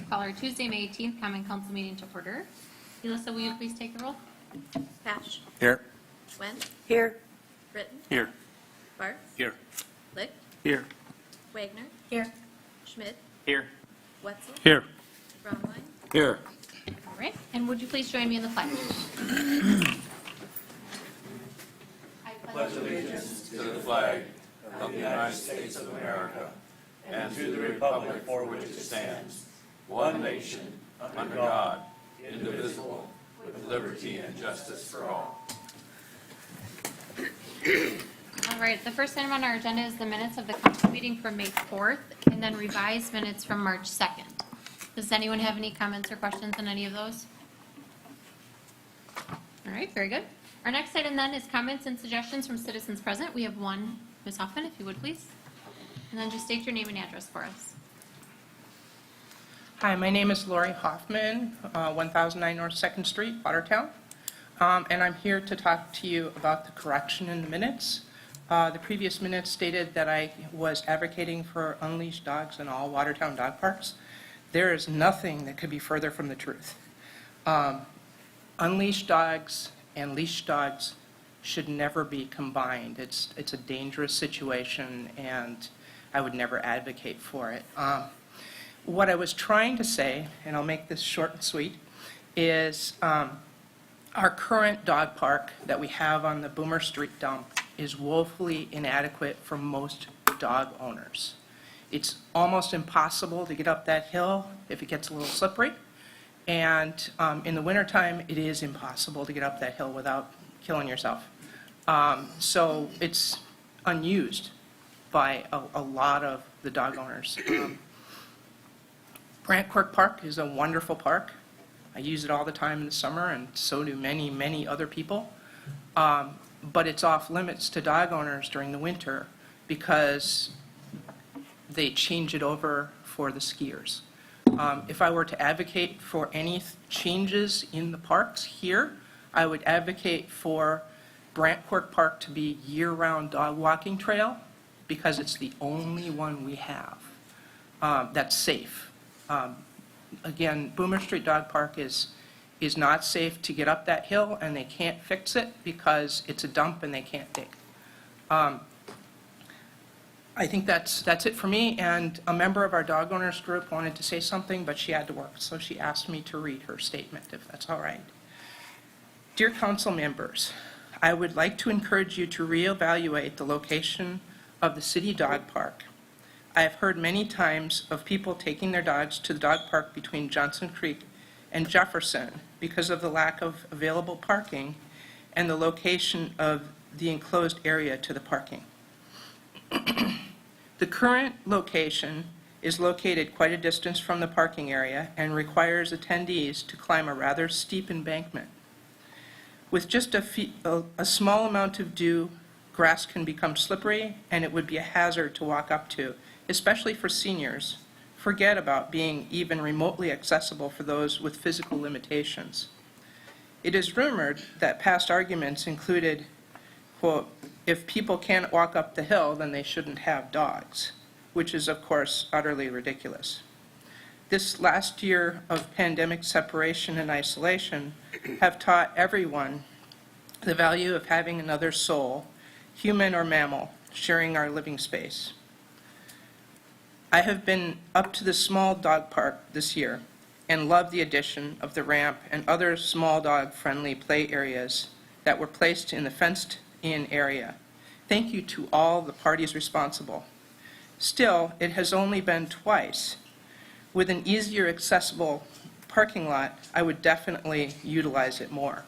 call our Tuesday, May 18th Common Council meeting to order. Elissa, will you please take the roll? Pash. Here. Wentz. Here. Britton. Here. Barth. Here. Licht. Here. Wagner. Here. Schmidt. Here. Wetzel. Here. Bromwine. Here. All right, and would you please join me in the pledge? I pledge allegiance to the flag of the United States of America and to the republic for which it stands, one nation, under God, indivisible, with liberty and justice for all. All right, the first item on our agenda is the minutes of the council meeting from May 4th, and then revised minutes from March 2nd. Does anyone have any comments or questions on any of those? All right, very good. Our next item then is comments and suggestions from citizens present. We have one. Ms. Hoffman, if you would, please. And then just state your name and address for us. Hi, my name is Lori Hoffman, 1009 North 2nd Street, Watertown. And I'm here to talk to you about the correction in the minutes. The previous minutes stated that I was advocating for unleashed dogs in all Watertown dog parks. There is nothing that could be further from the truth. Unleashed dogs and leashed dogs should never be combined. It's a dangerous situation, and I would never advocate for it. What I was trying to say, and I'll make this short and sweet, is our current dog park that we have on the Boomer Street dump is woefully inadequate for most dog owners. It's almost impossible to get up that hill if it gets a little slippery, and in the wintertime, it is impossible to get up that hill without killing yourself. So it's unused by a lot of the dog owners. Brant Quirk Park is a wonderful park. I use it all the time in the summer, and so do many, many other people. But it's off limits to dog owners during the winter because they change it over for the skiers. If I were to advocate for any changes in the parks here, I would advocate for Brant Quirk Park to be year-round dog walking trail because it's the only one we have that's safe. Again, Boomer Street Dog Park is not safe to get up that hill, and they can't fix it because it's a dump and they can't dig. I think that's it for me, and a member of our dog owners group wanted to say something, but she had to work, so she asked me to read her statement, if that's all right. Dear council members, I would like to encourage you to reevaluate the location of the city dog park. I have heard many times of people taking their dogs to the dog park between Johnson Creek and Jefferson because of the lack of available parking and the location of the enclosed area to the parking. The current location is located quite a distance from the parking area and requires attendees to climb a rather steep embankment. With just a small amount of dew, grass can become slippery, and it would be a hazard to walk up to, especially for seniors. Forget about being even remotely accessible for those with physical limitations. It is rumored that past arguments included, quote, if people can't walk up the hill, then they shouldn't have dogs, which is, of course, utterly ridiculous. This last year of pandemic separation and isolation have taught everyone the value of having another soul, human or mammal, sharing our living space. I have been up to the small dog park this year and love the addition of the ramp and other small dog-friendly play areas that were placed in the fenced-in area. Thank you to all the parties responsible. Still, it has only been twice. With an easier accessible parking lot, I would definitely utilize it more.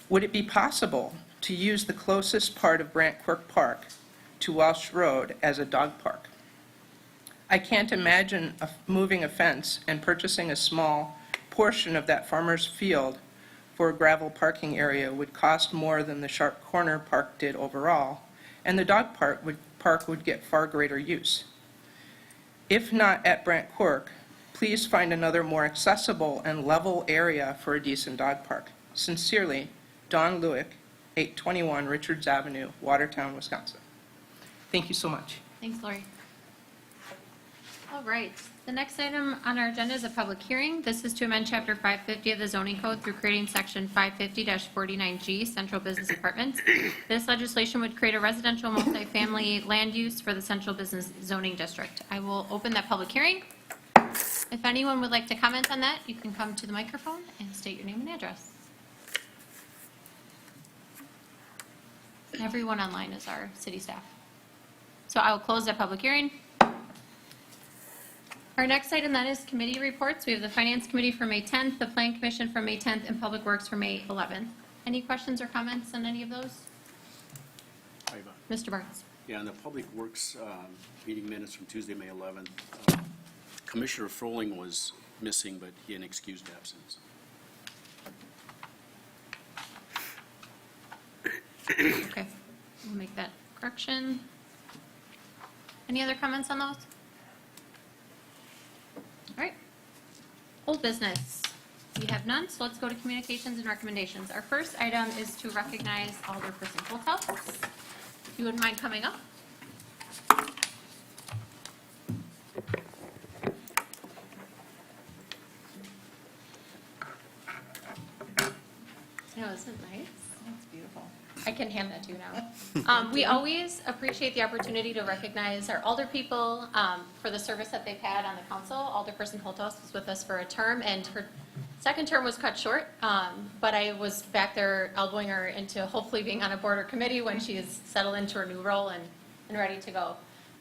Would it be possible to use the closest part of Brant Quirk Park to Welsh Road as a dog park? I can't imagine moving a fence and purchasing a small portion of that farmer's field for a gravel parking area would cost more than the Sharp Corner Park did overall, and the dog park would get far greater use. If not at Brant Quirk, please find another more accessible and level area for a decent dog park. Sincerely, Don Lewick, 821 Richards Avenue, Watertown, Wisconsin. Thank you so much. Thanks, Lori. All right, the next item on our agenda is a public hearing. This is to amend Chapter 550 of the zoning code through creating Section 550-49G, Central Business Apartments. This legislation would create a residential multifamily land use for the Central Business Zoning District. I will open that public hearing. If anyone would like to comment on that, you can come to the microphone and state your name and address. Everyone online is our city staff. So I will close that public hearing. Our next item then is committee reports. We have the Finance Committee for May 10th, the Plan Commission for May 10th, and Public Works for May 11th. Any questions or comments on any of those? Mr. Barnes. Yeah, in the Public Works meeting minutes from Tuesday, May 11th, Commissioner Froling was missing, but he had an excused absence. Okay, we'll make that correction. Any other comments on those? All right. Old business. We have none, so let's go to communications and recommendations. Our first item is to recognize Alderperson Holthouse. If you wouldn't mind coming up. No, isn't it nice? That's beautiful. I can hand that to you now. We always appreciate the opportunity to recognize our alder people for the service that they've had on the council. Alderperson Holthouse was with us for a term, and her second term was cut short, but I was back there elbowing her into hopefully being on a board or committee when she is settled into her new role and ready to go.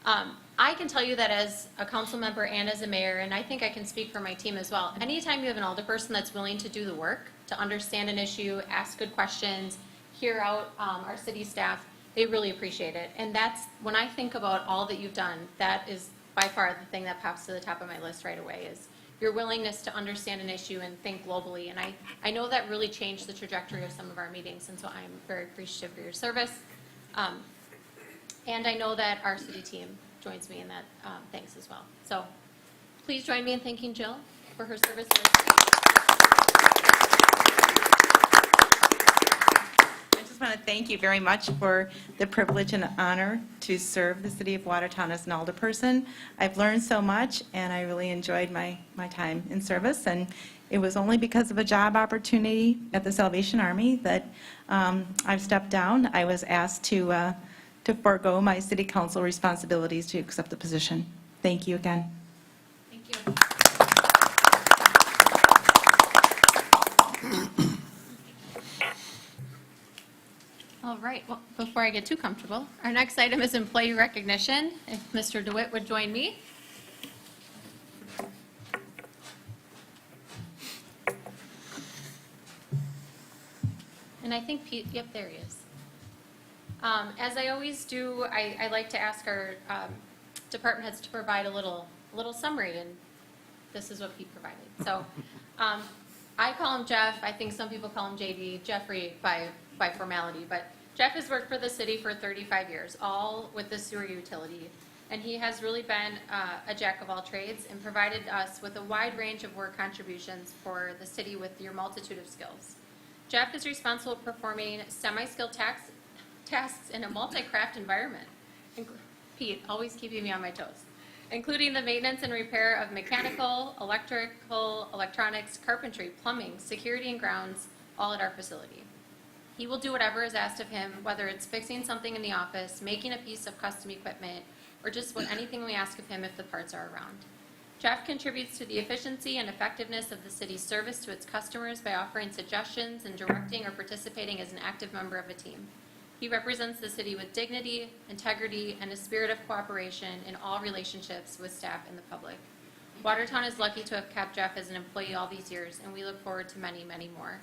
I can tell you that as a council member and as a mayor, and I think I can speak for my team as well, anytime you have an alderperson that's willing to do the work, to understand an issue, ask good questions, hear out our city staff, they really appreciate it. And that's, when I think about all that you've done, that is by far the thing that pops to the top of my list right away, is your willingness to understand an issue and think globally. And I know that really changed the trajectory of some of our meetings, and so I'm very appreciative for your service. And I know that our city team joins me in that thanks as well. So please join me in thanking Jill for her service. I just want to thank you very much for the privilege and honor to serve the city of Watertown as an alderperson. I've learned so much, and I really enjoyed my time in service. And it was only because of a job opportunity at the Salvation Army that I've stepped down. I was asked to forego my city council responsibilities to accept the position. Thank you again. Thank you. All right, well, before I get too comfortable, our next item is employee recognition. If Mr. DeWitt would join me. And I think Pete, yep, there he is. As I always do, I like to ask our department heads to provide a little summary, and this is what Pete provided. So I call him Jeff. I think some people call him JD, Jeffrey by formality, but Jeff has worked for the city for 35 years, all with the sewer utility, and he has really been a jack of all trades and provided us with a wide range of work contributions for the city with your multitude of skills. Jeff is responsible for performing semi-skilled tasks in a multi-craft environment. Pete, always keeping me on my toes, including the maintenance and repair of mechanical, electrical, electronics, carpentry, plumbing, security, and grounds, all at our facility. He will do whatever is asked of him, whether it's fixing something in the office, making a piece of custom equipment, or just anything we ask of him if the parts are around. Jeff contributes to the efficiency and effectiveness of the city's service to its customers by offering suggestions and directing or participating as an active member of a team. He represents the city with dignity, integrity, and a spirit of cooperation in all relationships with staff and the public. Watertown is lucky to have kept Jeff as an employee all these years, and we look forward to many, many more.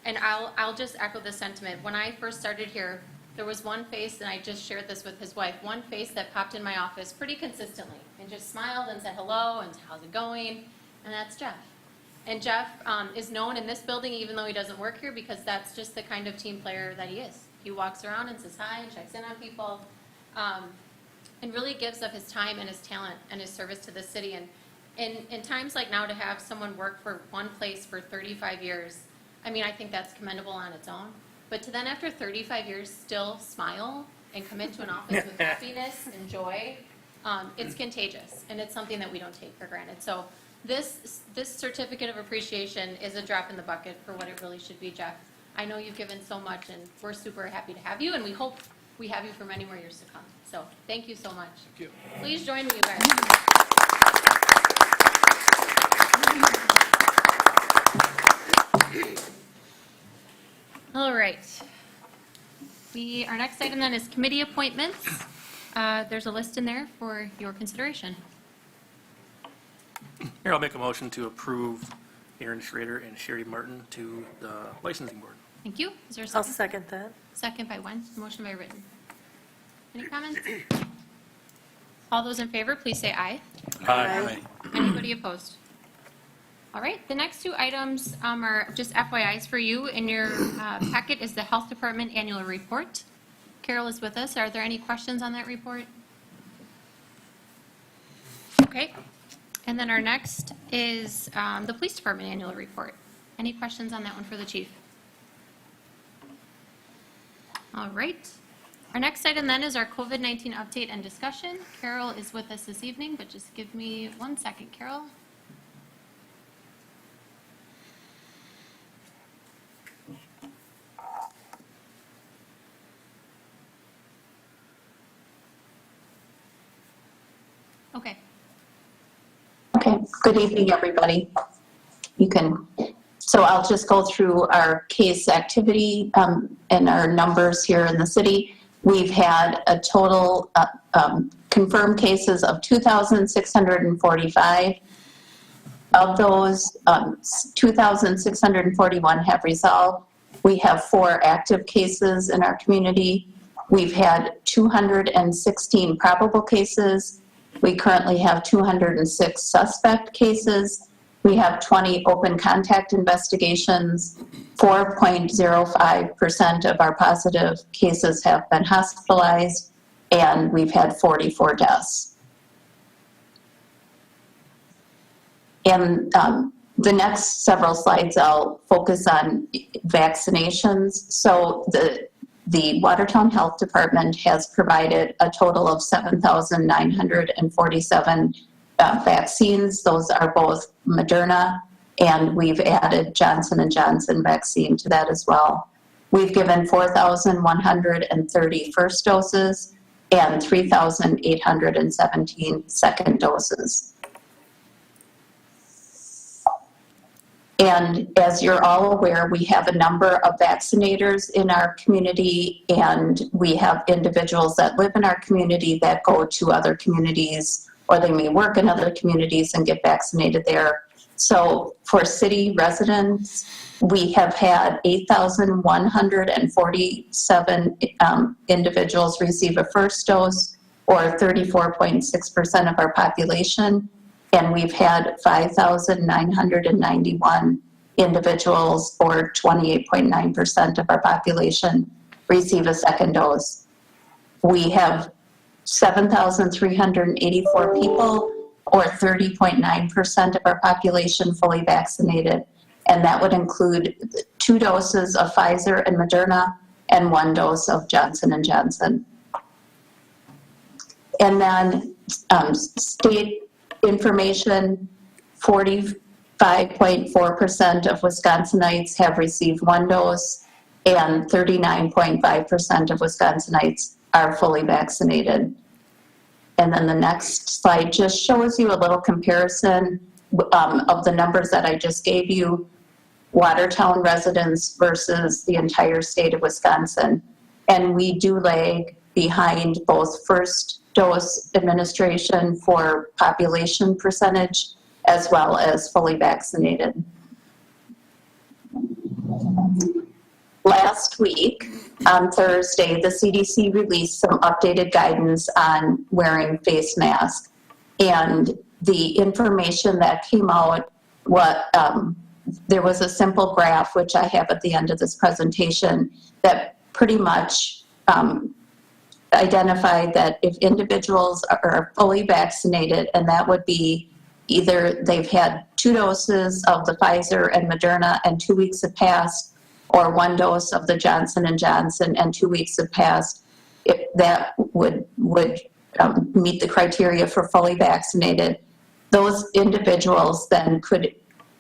And I'll just echo the sentiment. When I first started here, there was one face, and I just shared this with his wife, one face that popped in my office pretty consistently and just smiled and said hello and how's it going, and that's Jeff. And Jeff is known in this building, even though he doesn't work here, because that's just the kind of team player that he is. He walks around and says hi and checks in on people, and really gives of his time and his talent and his service to the city. And in times like now, to have someone work for one place for 35 years, I mean, I think that's commendable on its own. But to then, after 35 years, still smile and commit to an office with happiness and joy, It's contagious, and it's something that we don't take for granted. So this certificate of appreciation is a drop in the bucket for what it really should be, Jeff. I know you've given so much, and we're super happy to have you, and we hope we have you for many more years to come. So thank you so much. Thank you. Please join me, you guys. All right. Our next item then is committee appointments. There's a list in there for your consideration. Here, I'll make a motion to approve Aaron Schrader and Sherry Martin to the licensing board. Thank you. Is there a I'll second? second that. Second by Wen, motion by Ritten. Any comments? All those in favor, please say aye. Aye. Anybody opposed? All right, the next two items are just FYIs for you. In your packet is the Health Department Annual Report. Carol is with us. Are there any questions on that report? Okay. And then our next is the Police Department Annual Report. Any questions on that one for the chief? All right. Our next item then is our COVID-19 update and discussion. Carol is with us this evening, but just give me 1 second, Carol. Okay. Okay, good evening, everybody. So I'll just go through our case activity and our numbers here in the city. We've had a total confirmed cases of 2,645. Of those, 2,641 have resolved. We have 4 active cases in our community. We've had 216 probable cases. We currently have 206 suspect cases. We have 20 open contact investigations. 4.05% of our positive cases have been hospitalized, and we've had 44 deaths. And the next several slides, I'll focus on vaccinations. So the Watertown Health Department has provided a total of 7,947 vaccines. Those are both Moderna, and we've added Johnson & Johnson vaccine to that as well. We've given 4,130 first doses and 3,817 second doses. And as you're all aware, we have a number of vaccinators in our community, and we have individuals that live in our community that go to other communities, or they may work in other communities and get vaccinated there. So for city residents, we have had 8,147 individuals receive a first dose, or 34.6% of our population. And we've had 5,991 individuals, or 28.9% of our population, receive a second dose. We have 7,384 people, or 30.9% of our population, fully vaccinated. And that would include 2 doses of Pfizer and Moderna and 1 dose of Johnson & Johnson. And then state information, 45.4% of Wisconsinites have received 1 dose, and 39.5% of Wisconsinites are fully vaccinated. And then the next slide just shows you a little comparison of the numbers that I just gave you, Watertown residents versus the entire state of Wisconsin. And we do lag behind both first dose administration for population percentage as well as fully vaccinated. Last week, on Thursday, the CDC released some updated guidance on wearing face masks. And the information that came out, there was a simple graph, which I have at the end of this presentation, that pretty much identified that if individuals are fully vaccinated, and that would be either they've had 2 doses of the Pfizer and Moderna and 2 weeks have passed, or 1 dose of the Johnson & Johnson and 2 weeks have passed, that would meet the criteria for fully vaccinated, those individuals then could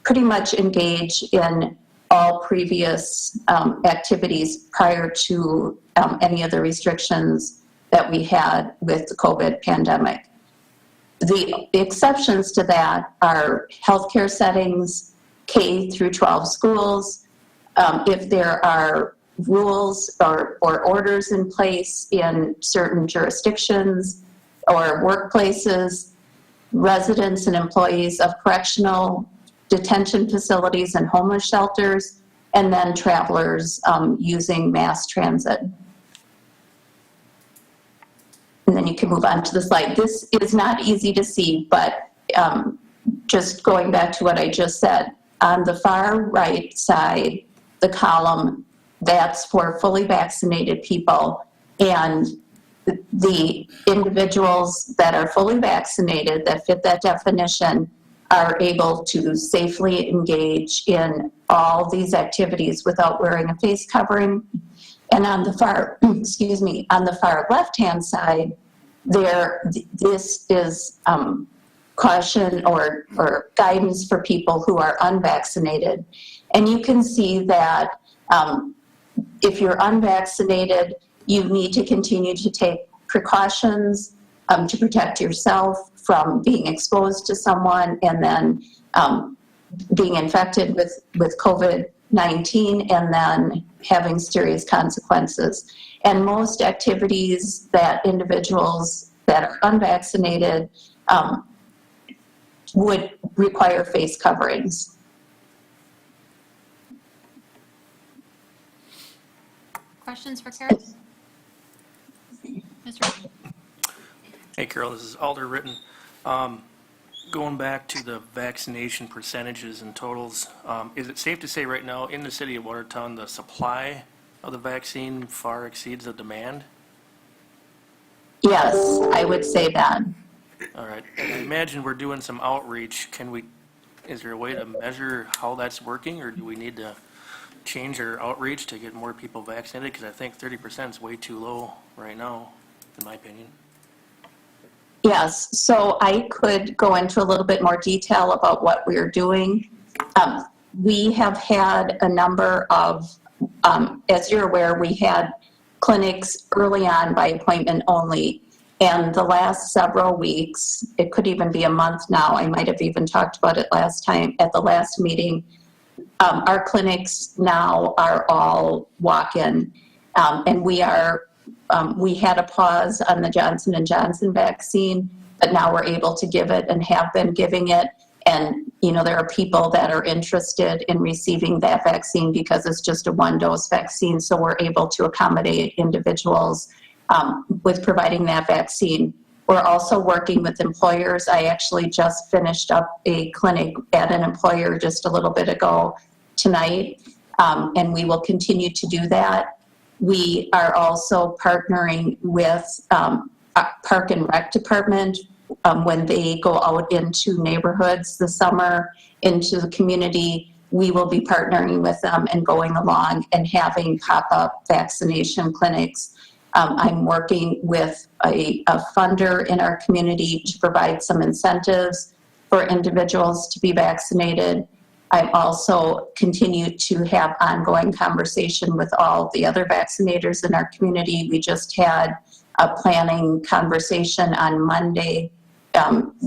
pretty much engage in all previous activities prior to any of the restrictions that we had with the COVID pandemic. The exceptions to that are healthcare settings, K through 12 schools, if there are rules or orders in place in certain jurisdictions or workplaces, residents and employees of correctional detention facilities and homeless shelters, and then travelers using mass transit. And then you can move on to the slide. This is not easy to see, but just going back to what I just said, on the far right side, the column, that's for fully vaccinated people, and the individuals that are fully vaccinated that fit that definition are able to safely engage in all these activities without wearing a face covering. And on the far, excuse me, on the far left-hand side, this is caution or guidance for people who are unvaccinated. And you can see that if you're unvaccinated, you need to continue to take precautions to protect yourself from being exposed to someone and then being infected with COVID-19 and then having serious consequences. And most activities that individuals that are unvaccinated would require face coverings. Questions for Carol? Mr. Reed? Hey, Carol, this is Alder Written. Going back to the vaccination percentages and totals, is it safe to say right now in the city of Watertown, the supply of the vaccine far exceeds the demand? Yes, I would say that. All right. And I imagine we're doing some outreach. Is there a way to measure how that's working, or do we need to change our outreach to get more people vaccinated? Because I think 30% is way too low right now, in my opinion. Yes, so I could go into a little bit more detail about what we're doing. We have had a number of, as you're aware, we had clinics early on by appointment only. And the last several weeks, it could even be a month now, I might have even talked about it last time at the last meeting, our clinics now are all walk-in. And we had a pause on the Johnson & Johnson vaccine, but now we're able to give it and have been giving it. And, there are people that are interested in receiving that vaccine because it's just a one-dose vaccine. So we're able to accommodate individuals with providing that vaccine. We're also working with employers. I actually just finished up a clinic at an employer just a little bit ago tonight, and we will continue to do that. We are also partnering with Park and Rec Department when they go out into neighborhoods this summer, into the community. We will be partnering with them and going along and having pop-up vaccination clinics. I'm working with a funder in our community to provide some incentives for individuals to be vaccinated. I also continue to have ongoing conversation with all the other vaccinators in our community. We just had a planning conversation on Monday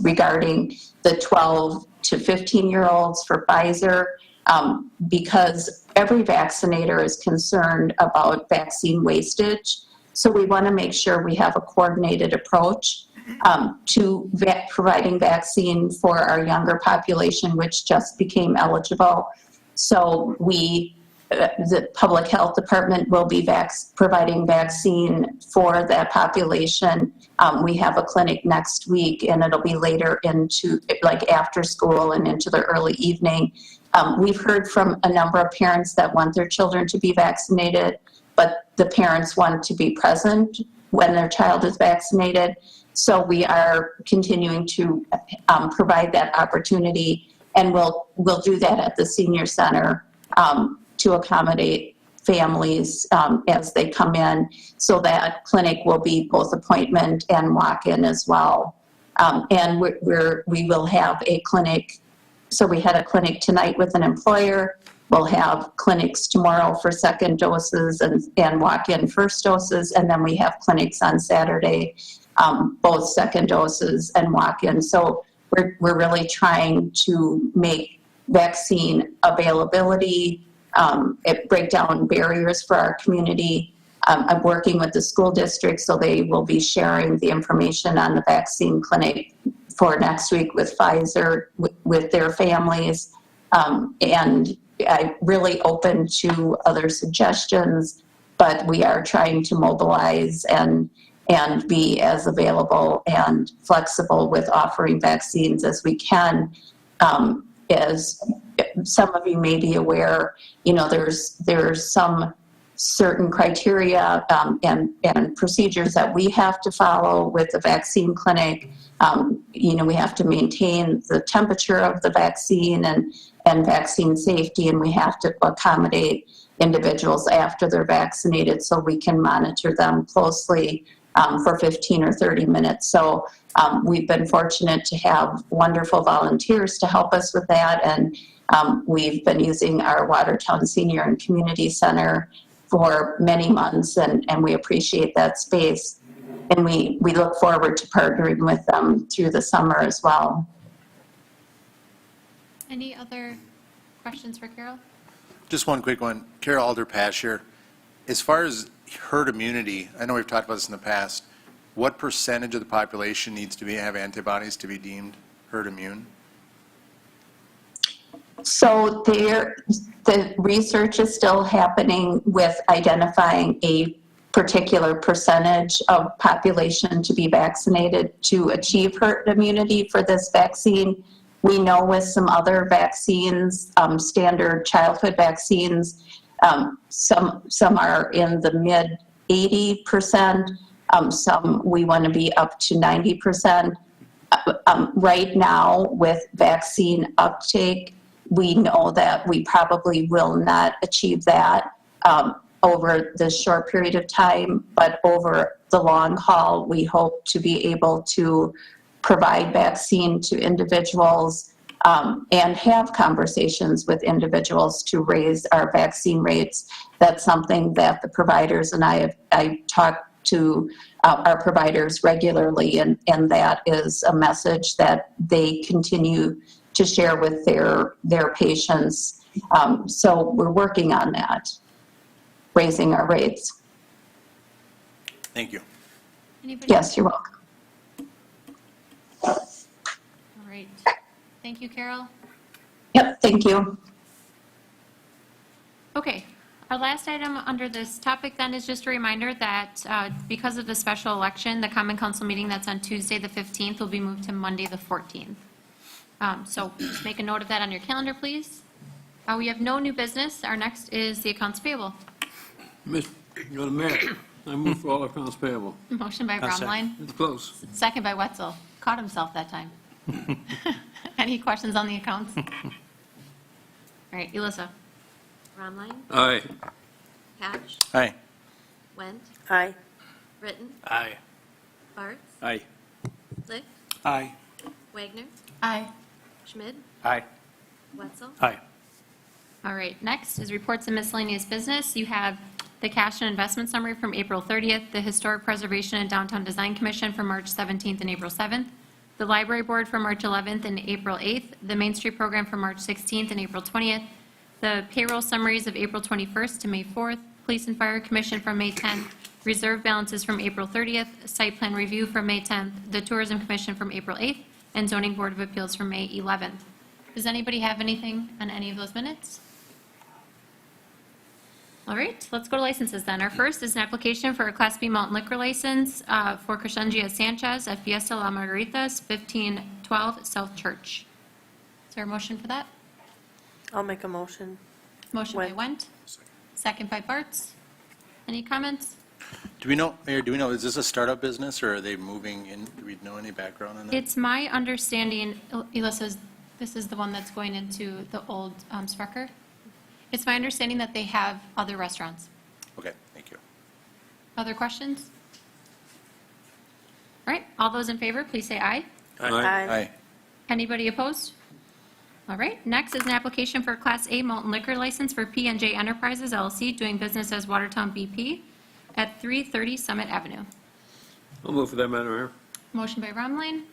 regarding the 12 to 15-year-olds for Pfizer because every vaccinator is concerned about vaccine wastage. So we want to make sure we have a coordinated approach to providing vaccine for our younger population, which just became eligible. So the Public Health Department will be providing vaccine for that population. We have a clinic next week, and it'll be later into, like after school and into the early evening. We've heard from a number of parents that want their children to be vaccinated, but the parents want to be present when their child is vaccinated. So we are continuing to provide that opportunity, and we'll do that at the senior center to accommodate families as they come in. So that clinic will be both appointment and walk-in as well. And we will have a clinic. So we had a clinic tonight with an employer. We'll have clinics tomorrow for second doses and walk-in first doses. And then we have clinics on Saturday, both second doses and walk-in. So we're really trying to make vaccine availability, break down barriers for our community. I'm working with the school district, so they will be sharing the information on the vaccine clinic for next week with Pfizer, with their families. And I'm really open to other suggestions, but we are trying to mobilize and be as available and flexible with offering vaccines as we can. As some of you may be aware, there's some certain criteria and procedures that we have to follow with the vaccine clinic. We have to maintain the temperature of the vaccine and vaccine safety, and we have to accommodate individuals after they're vaccinated so we can monitor them closely for 15 or 30 minutes. So we've been fortunate to have wonderful volunteers to help us with that, and we've been using our Watertown Senior and Community Center for many months, and we appreciate that space. And we look forward to partnering with them through the summer as well. Any other questions for Carol? Just one quick one. Carol Alder-Pasher, as far as herd immunity, I know we've talked about this in the past, what percentage of the population needs to have antibodies to be deemed herd immune? So the research is still happening with identifying a particular percentage of population to be vaccinated to achieve herd immunity for this vaccine. We know with some other vaccines, standard childhood vaccines, some are in the mid 80%, some we want to be up to 90%. Right now with vaccine uptake, we know that we probably will not achieve that over this short period of time, but over the long haul, we hope to be able to provide vaccine to individuals and have conversations with individuals to raise our vaccine rates. That's something that the providers and I talk to our providers regularly, and that is a message that they continue to share with their patients. So we're working on that, raising our rates. Thank you. Anybody? Yes, you're welcome. All right. Thank you, Carol. Yep, thank you. Okay, our last item under this topic then is just a reminder that because of the special election, the Common Council meeting that's on Tuesday, the 15th, will be moved to Monday, the 14th. So just make a note of that on your calendar, please. We have no new business. Our next is the accounts payable. You're the mayor. I move for all accounts payable. Motion by Bromline, It's close. second by Wetzel. Caught himself that time. Any questions on the accounts? All right, Elissa. Bromline, Aye. Hatch, Hi. Went, Aye. Britton, Aye. Bartz, Aye. Lick, Aye. Wagner, Aye. Schmidt, Aye. Wetzel, Aye. All right, next is reports and miscellaneous business. You have the cash and investment summary from April 30th, the Historic Preservation and Downtown Design Commission from March 17th and April 7th, the Library Board from March 11th and April 8th, the Main Street Program from March 16th and April 20th, the payroll summaries of April 21st to May 4th, Police and Fire Commission from May 10th, reserve balances from April 30th, Site Plan Review from May 10th, the Tourism Commission from April 8th, and Zoning Board of Appeals from May 11th. Does anybody have anything on any of those minutes? All right, let's go to licenses then. Our first is an application for a Class B malt liquor license for Crescendia Sanchez at Fiesta La Margaritas, 1512 South Church. Is there a motion for that? I'll make a motion. Motion by Went. Went, second by Bartz. Any comments? Do we know, Mayor, is this a startup business or are they moving in? Do we know any background on that? It's my understanding, Elissa, this is the one that's going into the old Sprecher? It's my understanding that they have other restaurants. Okay, thank you. Other questions? All right, all those in favor, please say aye. Aye. Anybody opposed? All right, next is an application for a Class A malt and liquor license for P&J Enterprises LLC doing business as Watertown BP at 330 Summit Avenue. I'll move for that, Madam Mayor. Motion by Romline,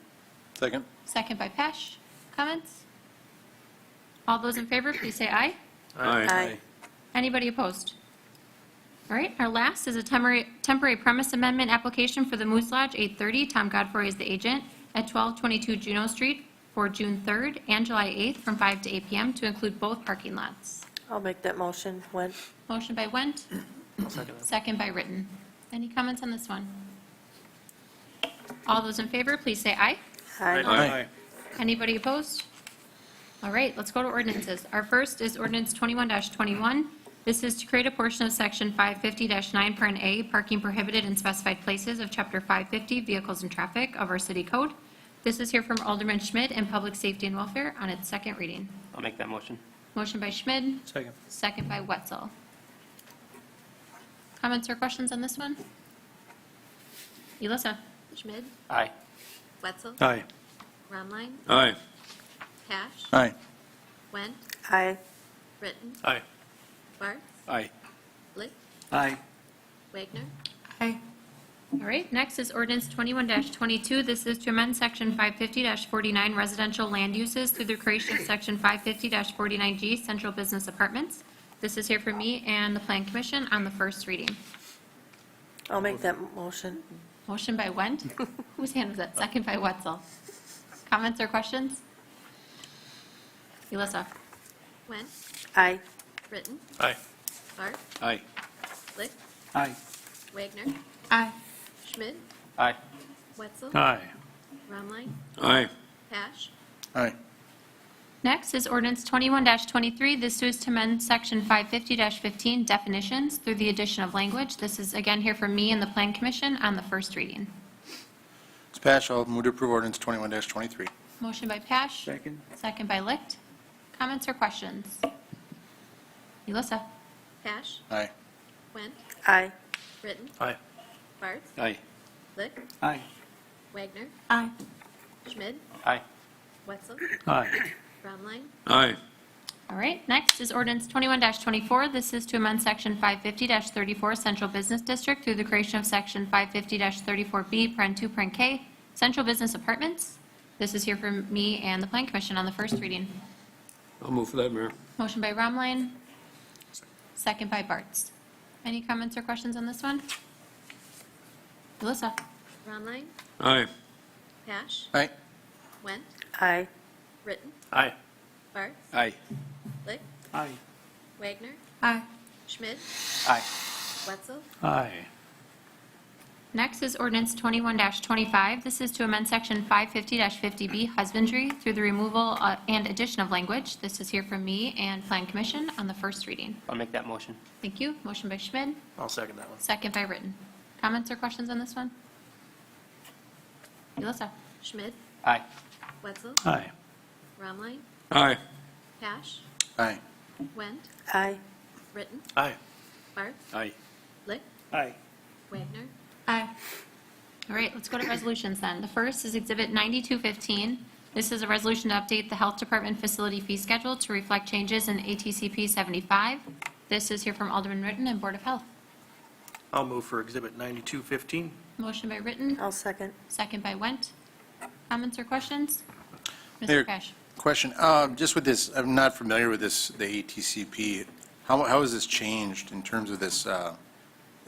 Second? second by Pesh. Comments? All those in favor, please say aye. Aye. Anybody opposed? All right, our last is a temporary premise amendment application for the Moose Lodge, 830. Tom Godfrey is the agent at 1222 Juneau Street for June 3rd and July 8th from 5 to 8 p.m. to include both parking lots. I'll make that motion. Went. Motion by Wendt, I'll second that. second by Ritten. Any comments on this one? All those in favor, please say aye. Aye. Anybody opposed? All right, let's go to ordinances. Our first is ordinance 21-21. This is to create a portion of section 550-9 parent A, parking prohibited in specified places of chapter 550, vehicles and traffic of our city code. This is here from Alderman Schmidt and Public Safety and Welfare on its second reading. I'll make that motion. Motion by Schmidt, Second. second by Wetzel. Comments or questions on this one? Elissa? Schmidt, Aye. Wetzel, Aye. Romline, Aye. Cash, Aye. Went, Aye. Ritten, Aye. Barth, Aye. Lick, Aye. Wagner, Aye. All right, next is ordinance 21-22. This is to amend section 550-49 residential land uses through the creation of section 550-49G central business apartments. This is here for me and the Plan Commission on the first reading. I'll make that motion. Motion by Wendt. Whose hand was that? Second by Wetzel. Comments or questions? Elissa? Went, Aye. Ritten, Aye. Barth, Aye. Lick, Aye. Wagner, Aye. Schmidt, Aye. Wetzel, Aye. Romline, Aye. Cash, Aye. Next is ordinance 21-23. This is to amend section 550-15 definitions through the addition of language. This is again here from me and the Plan Commission on the first reading. Ms. Pasch, I'll move to approve ordinance 21-23. Motion by Pash. Second. Second by Licht. Comments or questions? Elissa? Cash, Aye. Went, Aye. Ritten, Aye. Barth, Aye. Lick, Aye. Wagner, Aye. Schmidt, Aye. Wetzel, Aye. Romline, Aye. All right, next is ordinance 21-24. This is to amend section 550-34 Central Business District through the creation of section 550-34B, paren 2, paren K, Central Business Apartments. This is here from me and the Plan Commission on the first reading. I'll move for that, Mayor. Motion by Romline, second by Bartz. Any comments or questions on this one? Alyssa? Romline, Aye. Cash, Aye. Went, Aye. Ritten, Aye. Barth, Aye. Lick, Aye. Wagner, Aye. Schmidt, Aye. Wetzel, Aye. Next is ordinance 21-25. This is to amend section 550-50B husbandry through the removal and addition of language. This is here from me and Plan Commission on the first reading. I'll make that motion. Thank you. Motion by Schmidt, I'll second that one. second by Ritten. Comments or questions on this one? Alyssa? Schmidt, Aye. Wetzel, Aye. Romline, Aye. Cash, Aye. Went, Aye. Ritten, Aye. Barth, Aye. Lick, Aye. Wagner, Aye. All right, let's go to resolutions then. The first is Exhibit 9215. This is a resolution to update the Health Department facility fee schedule to reflect changes in ATCP 75. This is here from Alderman Ritten and Board of Health. I'll move for Exhibit 9215. Motion by Ritten, I'll second. second by Wendt. Comments or questions? Mayor, Mr. Cash. Question, just with this, I'm not familiar with this, the ATCP. How has this changed in terms of this, the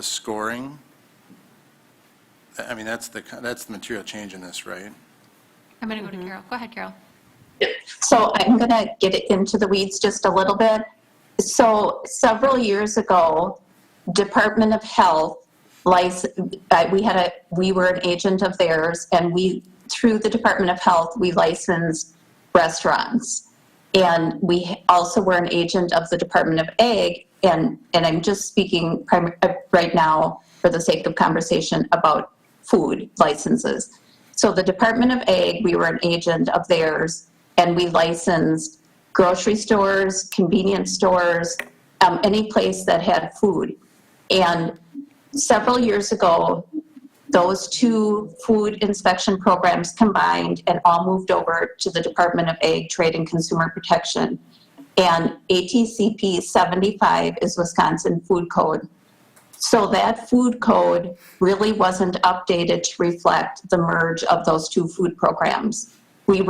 scoring? I mean, that's the material change in this, right? I'm going to go to Carol. Go ahead, Carol. So I'm going to get into the weeds just a little bit. So several years ago, Department of Health, we were an agent of theirs, and through the Department of Health, we licensed restaurants. And we also were an agent of the Department of Ag, and I'm just speaking right now for the sake of conversation about food licenses. So the Department of Ag, we were an agent of theirs, and we licensed grocery stores, convenience stores, any place that had food. And several years ago, those two food inspection programs combined and all moved over to the Department of Ag, Trade, and Consumer Protection. And ATCP 75 is Wisconsin Food Code. So that food code really wasn't updated to reflect the merge of those two food programs. We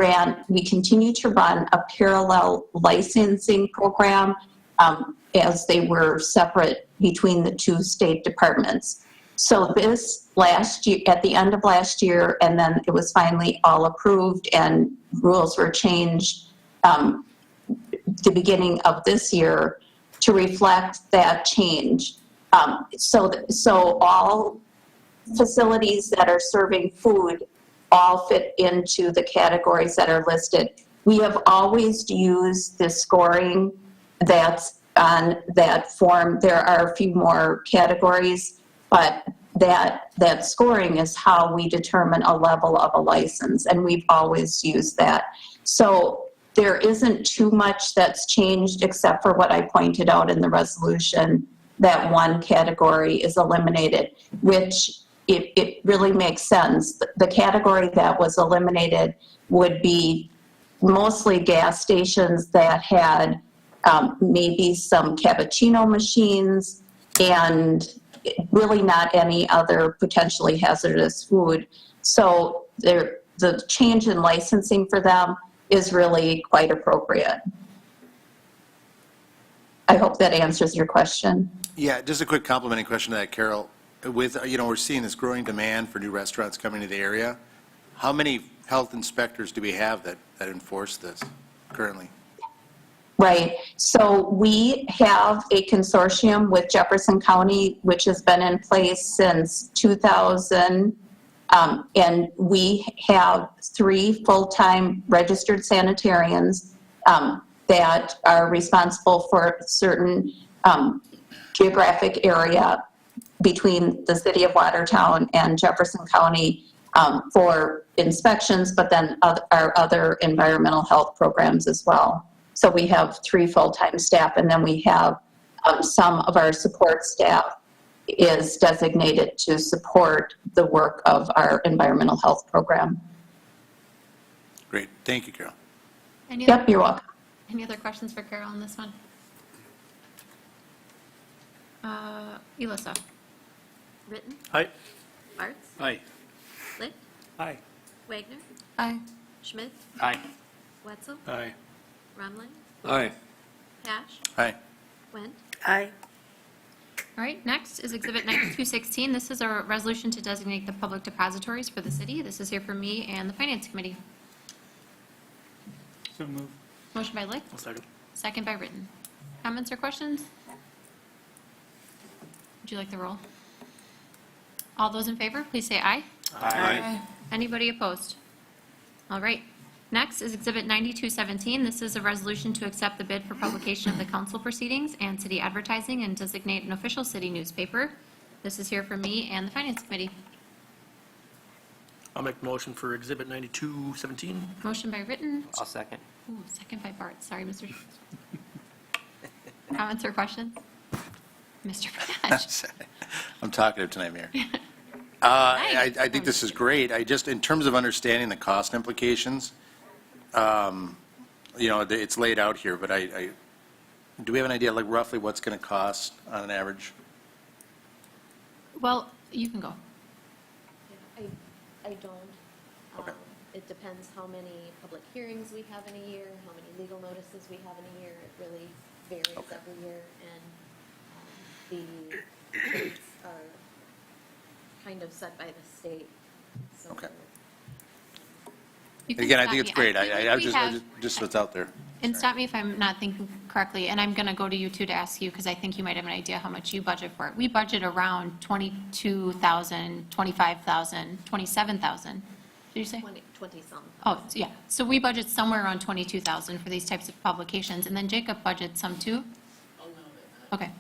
continue to run a parallel licensing program as they were separate between the two state departments. So this last year, at the end of last year, and then it was finally all approved and rules were changed the beginning of this year to reflect that change. So all facilities that are serving food all fit into the categories that are listed. We have always used the scoring that's on that form. There are a few more categories, but that scoring is how we determine a level of a license, and we've always used that. So there isn't too much that's changed except for what I pointed out in the resolution, that one category is eliminated, which it really makes sense. The category that was eliminated would be mostly gas stations that had maybe some cappuccino machines and really not any other potentially hazardous food. So the change in licensing for them is really quite appropriate. I hope that answers your question. Yeah, just a quick complimenting question to that, Carol. With, we're seeing this growing demand for new restaurants coming to the area. How many health inspectors do we have that enforce this currently? Right. So we have a consortium with Jefferson County, which has been in place since 2000. And we have 3 full-time registered sanitarians that are responsible for certain geographic area between the city of Watertown and Jefferson County for inspections, but then our other environmental health programs as well. So we have 3 full-time staff, and then we have some of our support staff is designated to support the work of our environmental health program. Great. Thank you, Carol. Yep, you're welcome. Any other questions for Carol on this one? Elissa? Ritten, Aye. Barth, Aye. Licht, Aye. Wagner, Aye. Schmidt, Aye. Wetzel, Aye. Rumling, Aye. Cash, Aye. Went, Aye. All right, next is Exhibit 9216. This is a resolution to designate the public depositories for the city. This is here from me and the Finance Committee. So move. Motion by Licht, I'll second. second by Ritten. Comments or questions? Would you like the roll? All those in favor, please say aye. Aye. Anybody opposed? All right. Next is Exhibit 9217. This is a resolution to accept the bid for publication of the council proceedings and city advertising and designate an official city newspaper. This is here from me and the Finance Committee. I'll make the motion for Exhibit 9217. Motion by Ritten. I'll second. Ooh, second by Bart. Sorry, Mr. Comments or questions? Mr. Pash. I'm talkative tonight, Mayor. I think this is great. In terms of understanding the cost implications, it's laid out here, but do we have an idea, like roughly what's going to cost on an average? Well, you can go. I don't. Okay. It depends how many public hearings we have in a year, how many legal notices we have in a year. It really varies Okay. every year, and the rates are kind of set by the state. So Okay. You can Again, I stop think it's me. great. feel like I we just, have- just what's out there. And stop me if I'm not thinking correctly, and I'm going to go to you too to ask you, because I think you might have an idea how much you budget for it. We budget around 22,000, 25,000, 27,000. Did you say? 20 some. Oh, yeah. So we budget somewhere around 22,000 for these types of publications, and then Jacob budgets some too? Okay.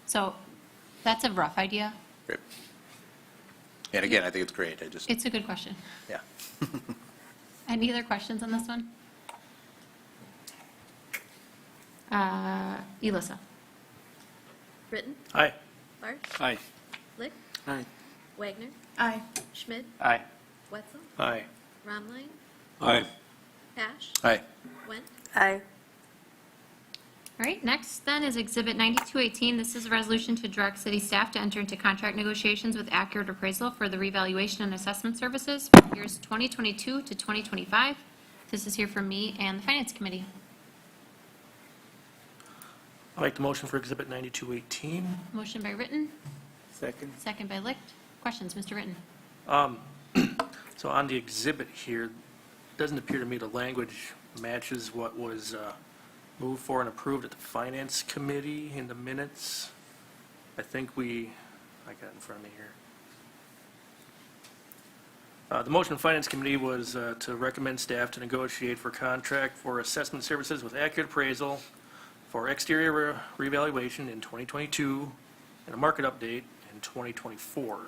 So that's a rough idea. Great. And again, I think it's great. It's a good question. Yeah. Any other questions on this one? Elissa? Britton? Aye. Barth? Aye. Lick? Aye. Wagner? Aye. Schmidt? Aye. Wetzel? Aye. Romline? Aye. Pash? Aye. Went? Aye. All right, next then is Exhibit 9218. This is a resolution to direct city staff to enter into contract negotiations with Accurate Appraisal for the revaluation and assessment services for years 2022 to 2025. This is here from me and the Finance Committee. I'll make the motion for Exhibit 9218. Motion by Ritten, Second. second by Licht. Questions, Mr. Ritten? So on the exhibit here, it doesn't appear to me the language matches what was moved for and approved at the Finance Committee in the minutes. I got it in front of me here. The motion of Finance Committee was to recommend staff to negotiate for contract for assessment services with Accurate Appraisal for exterior revaluation in 2022 and a market update in 2024.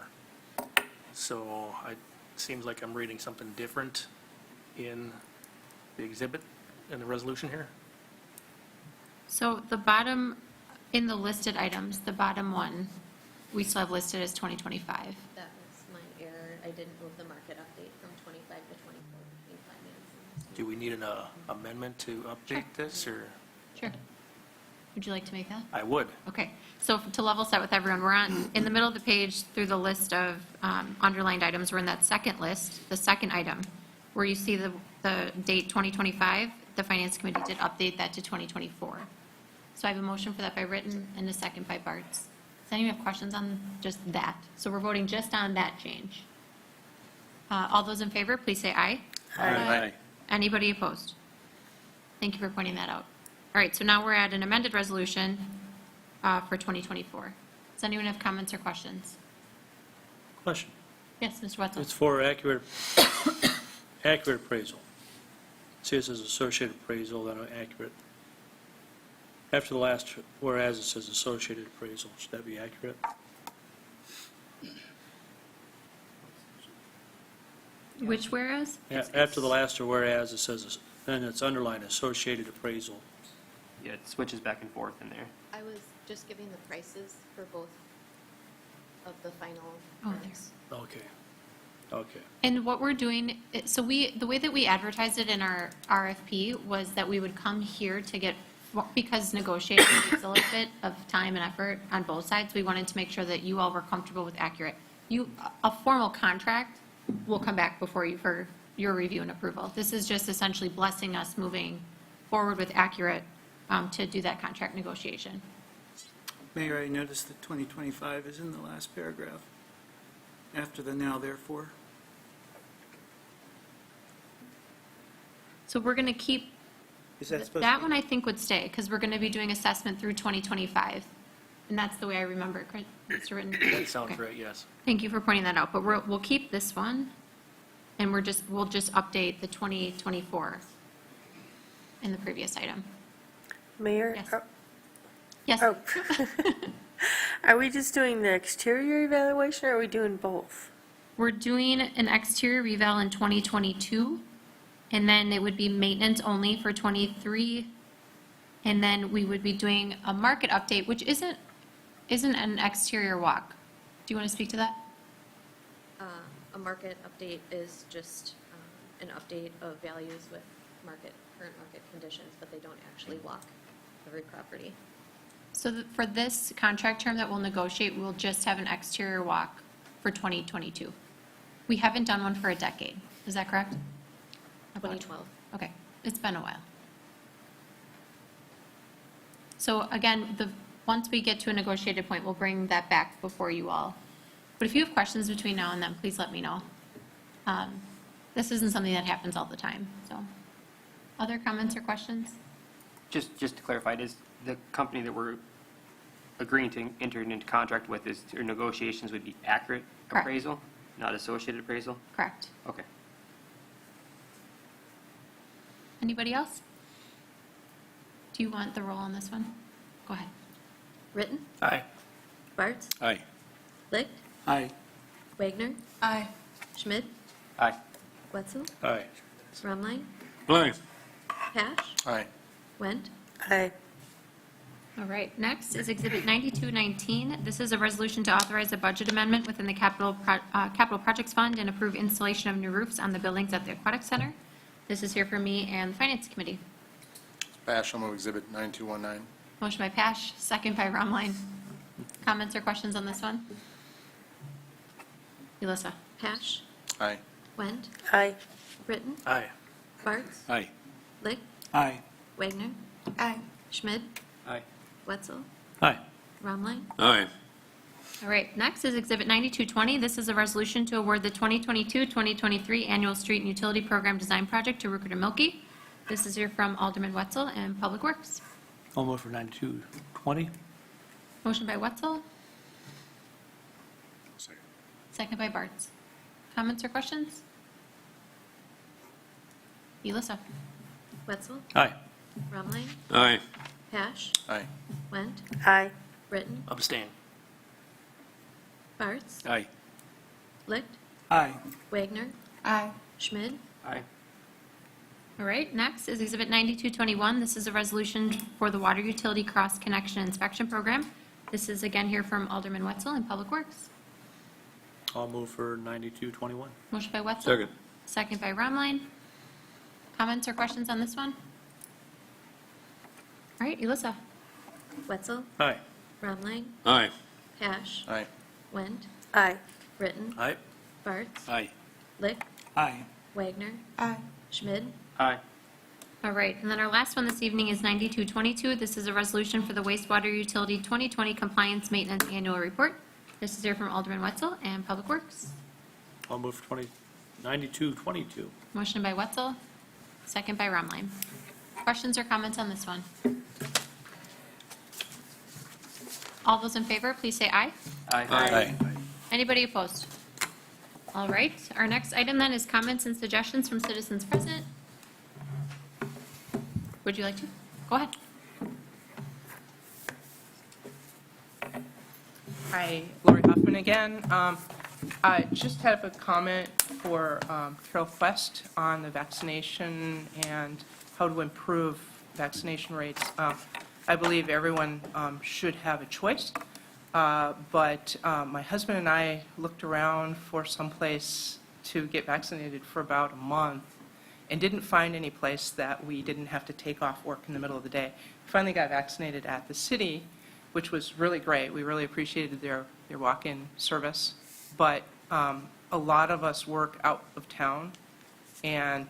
So it seems like I'm reading something different in the exhibit, in the resolution here. So the bottom, in the listed items, the bottom one, we still have listed as 2025. That was my error. I didn't move the market update from 25 to 24 between finance and. Do we need an amendment to update this, or? Sure. Would you like to make that? I would. Okay, so to level set with everyone, we're on, in the middle of the page through the list of underlined items, we're in that second list, the second item, where you see the date 2025, the Finance Committee did update that to 2024. So I have a motion for that by Ritten and a second by Bartz. Does anyone have questions on just that? So we're voting just on that change. All those in favor, please say aye. Aye. Anybody opposed? Thank you for pointing that out. All right, so now we're at an amended resolution for 2024. Does anyone have comments or questions? Question. Yes, Mr. Wetzel? It's for accurate appraisal. See, it says associated appraisal, then accurate. After the last whereas, it says associated appraisal. Should that be accurate? Which whereas? Yeah, after the last whereas, it says, then it's underlined associated appraisal. Yeah, it switches back and forth in there. I was just giving the prices for both of the final. Oh, bids. Okay. Okay. And what we're doing, so the way that we advertised it in our RFP was that we would come here to get, because negotiating takes a little bit of time and effort on both sides, we wanted to make sure that you all were comfortable with Accurate. A formal contract will come back before you for your review and approval. This is just essentially blessing us moving forward with Accurate to do that contract negotiation. Mayor, I noticed that 2025 is in the last paragraph, after the now therefore. So we're going to keep, Is that supposed to that be? one I think would stay, because we're going to be doing assessment through 2025. And that's the way I remember it, correct, Mr. Ritten? That sounds Okay. right, yes. Thank you for pointing that out, but we'll keep this one, and we'll just update the 2024 in the previous item. Mayor? Yes. Yes, Oh. Are we just doing the exterior evaluation, or are we doing both? we're doing an exterior reval in 2022, and then it would be maintenance only for 23, and then we would be doing a market update, which isn't an exterior walk. Do you want to speak to that? A market update is just an update of values with current market conditions, but they don't actually walk every property. So for this contract term that we'll negotiate, we'll just have an exterior walk for 2022. We haven't done one for a decade. Is that correct? 2012. Okay, it's been a while. So again, once we get to a negotiated point, we'll bring that back before you all. But if you have questions between now and then, please let me know. This isn't something that happens all the time, so. Other comments or questions? Just to clarify, does the company that we're agreeing to enter into contract with, is your negotiations would be Accurate Correct. Appraisal, not Associated Appraisal? Correct. Okay. Anybody else? Do you want the roll on this one? Go ahead. Ritten? Aye. Bartz? Aye. Licht? Aye. Wagner? Aye. Schmidt? Aye. Wetzel? Aye. Romline? Aye. Pash? Aye. Went? Aye. All right, next is Exhibit 9219. This is a resolution to authorize a budget amendment within the Capital Projects Fund and approve installation of new roofs on the buildings at the Aquatic Center. This is here for me and the Finance Committee. Pasch, I'll move Exhibit 9219. Motion by Pasch, second by Rumline. Comments or questions on this one? Elissa? Pasch, Aye. Went, Aye. Britton, Aye. Bartz, Aye. Lick, Aye. Wagner, Aye. Schmidt, Aye. Wetzel, Aye. Rumline, Aye. All right, next is Exhibit 9220. This is a resolution to award the 2022-2023 Annual Street and Utility Program Design Project to Rupert and Milkie. This is here from Alderman Wetzel and Public Works. I'll move for 9220. Motion by Wetzel, Second. second by Bartz. Comments or questions? Elissa? Wetzel, Aye. Rumline, Aye. Pasch, Aye. Went, Aye. Britton, Abstain. Bartz, Aye. Lick, Aye. Wagner, Aye. Schmidt, Aye. All right, next is Exhibit 9221. This is a resolution for the Water Utility Cross Connection Inspection Program. This is again here from Alderman Wetzel and Public Works. I'll move for 9221. Motion by Wetzel. Second. Second by Rumline. Comments or questions on this one? All right, Elissa? Wetzel, Aye. Rumline, Aye. Pasch, Aye. Went, Aye. Britton, Aye. Bartz, Aye. Lick, Aye. Wagner, Aye. Schmidt, Aye. All right, and then our last one this evening is 9222. This is a resolution for the wastewater utility 2020 compliance maintenance annual report. This is here from Alderman Wetzel and Public Works. I'll move for 9222. Motion by Wetzel, second by Rumline. Questions or comments on this one? All those in favor, please say aye. Aye. Anybody opposed? All right, our next item then is comments and suggestions from citizens present. Would you like to? Go ahead. Hi, Lori Huffman again. I just have a comment for Carol Quest on the vaccination and how to improve vaccination rates. I believe everyone should have a choice, but my husband and I looked around for some place to get vaccinated for about a month and didn't find any place that we didn't have to take off work in the middle of the day. We finally got vaccinated at the city, which was really great. We really appreciated their walk-in service. But a lot of us work out of town, and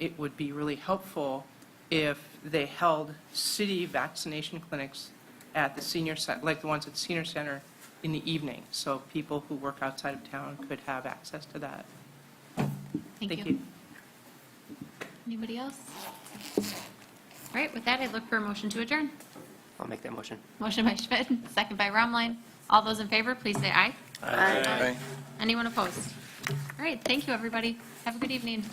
it would be really helpful if they held city vaccination clinics at the senior center, like the ones at the senior center, in the evening, so people who work outside of town could have access to that. Thank you. Anybody else? All right, with that, I'd look for a motion to adjourn. I'll make that motion. Motion by Schmidt, second by Rumline. All those in favor, please say aye. Aye. Anyone opposed? All right, thank you, everybody. Have a good evening.